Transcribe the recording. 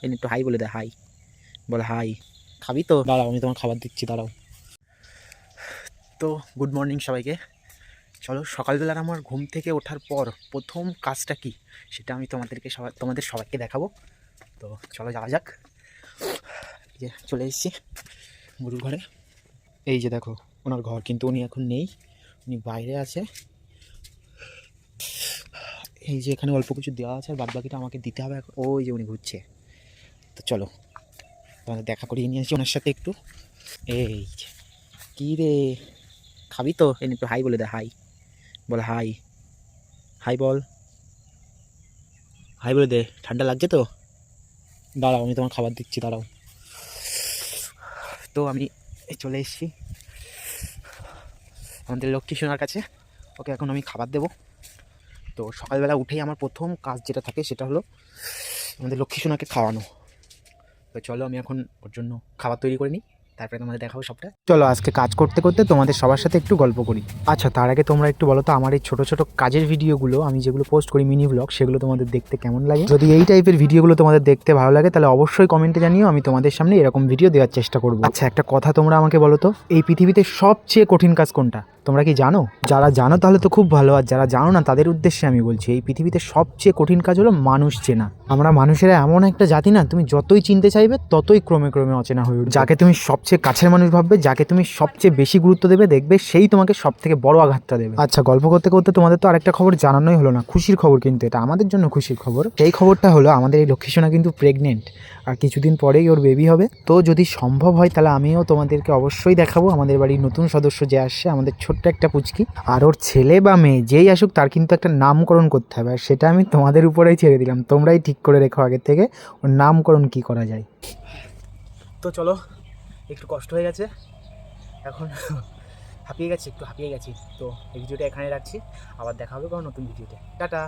এনে একটু হাই বলে দে, হাই বলে হাই। খাবি তো? দাঁড়াও আমি তোমার খাবার দিচ্ছি, দাঁড়াও। তো গুড মর্নিং সবাইকে। চলো, সকালবেলার আমার ঘুম থেকে ওঠার পর প্রথম কাজটা কি সেটা আমি তোমাদের সবাইকে দেখাবো। তো চলো যাওয়া যাক। এই যে চলে এসেছি গরুর ঘরে। এই যে দেখো ওনার ঘর, কিন্তু উনি এখন নেই, উনি বাইরে আছে। এই যে এখানে অল্প কিছু দেওয়া আছে আর বাদ বাকিটা আমাকে দিতে হবে। ওই যে উনি ঘুরছে। তো চলো তোমাদের দেখা করিয়ে নিয়ে আসি ওনার সাথে একটু। এই যে, কী রে খাবি তো? এনে একটু হাই বলে দে, হাই বলে হাই। হাই বল, হাই বলে দে। ঠান্ডা লাগছে তো? দাঁড়াও আমি তোমার খাবার দিচ্ছি, দাঁড়াও। তো আমি চলে এসেছি আমাদের লক্ষ্মী সোনার কাছে। ওকে এখন আমি খাবার দেবো। তো সকালবেলা উঠেই আমার প্রথম কাজ যেটা থাকে সেটা হলো আমাদের লক্ষ্মী সোনাকে খাওয়ানো। তো চলো আমি এখন ওর জন্য খাবার তৈরি করে নিই, তারপরে তোমাদের দেখাবো সবটা। চলো আজকে কাজ করতে করতে তোমাদের সবার সাথে একটু গল্প করি। আচ্ছা, তার আগে তোমরা একটু বলো তো আমার এই ছোটো ছোটো কাজের ভিডিওগুলো আমি যেগুলো পোস্ট করি, মিনি ব্লগ, সেগুলো তোমাদের দেখতে কেমন লাগে? যদি এই টাইপের ভিডিওগুলো তোমাদের দেখতে ভালো লাগে তাহলে অবশ্যই কমেন্টে জানিও, আমি তোমাদের সামনে এরকম ভিডিও দেওয়ার চেষ্টা করবো। আচ্ছা, একটা কথা তোমরা আমাকে বলো তো, এই পৃথিবীতে সবচেয়ে কঠিন কাজ কোনটা? তোমরা কি জানো? যারা জানো তাহলে তো খুব ভালো, আর যারা জানো না তাদের উদ্দেশ্যে আমি বলছি, এই পৃথিবীতে সবচেয়ে কঠিন কাজ হলো মানুষ চেনা। আমরা মানুষেরা এমন একটা জাতি না, তুমি যতই চিনতে চাইবে ততই ক্রমে ক্রমে অচেনা হয়ে উঠবে। যাকে তুমি সবচেয়ে কাছের মানুষ ভাববে, যাকে তুমি সবচেয়ে বেশি গুরুত্ব দেবে, দেখবে সেই তোমাকে সব থেকে বড় আঘাতটা দেবে। আচ্ছা, গল্প করতে করতে তোমাদের তো আরেকটা খবর জানানোই হলো না, খুশির খবর, কিন্তু এটা আমাদের জন্য খুশির খবর। এই খবরটা হলো আমাদের এই লক্ষ্মী সোনা কিন্তু প্রেগনেন্ট, আর কিছুদিন পরেই ওর বেবি হবে। তো যদি সম্ভব হয় তাহলে আমিও তোমাদেরকে অবশ্যই দেখাবো আমাদের বাড়ির নতুন সদস্য যে আসছে, আমাদের ছোট্ট একটা পুচকি। আর ওর ছেলে বা মেয়ে যেই আসুক তার কিন্তু একটা নামকরণ করতে হবে, আর সেটা আমি তোমাদের উপরেই ছেড়ে দিলাম, তোমরাই ঠিক করে রেখো আগের থেকে ওর নামকরণ কি করা যায়। তো চলো, একটু কষ্ট হয়ে গেছে এখন, একটু হাঁপিয়ে গেছি। তো এই ভিডিওটা এখানে রাখছি, আবার দেখা হবে কোনো নতুন ভিডিওতে। টাটা।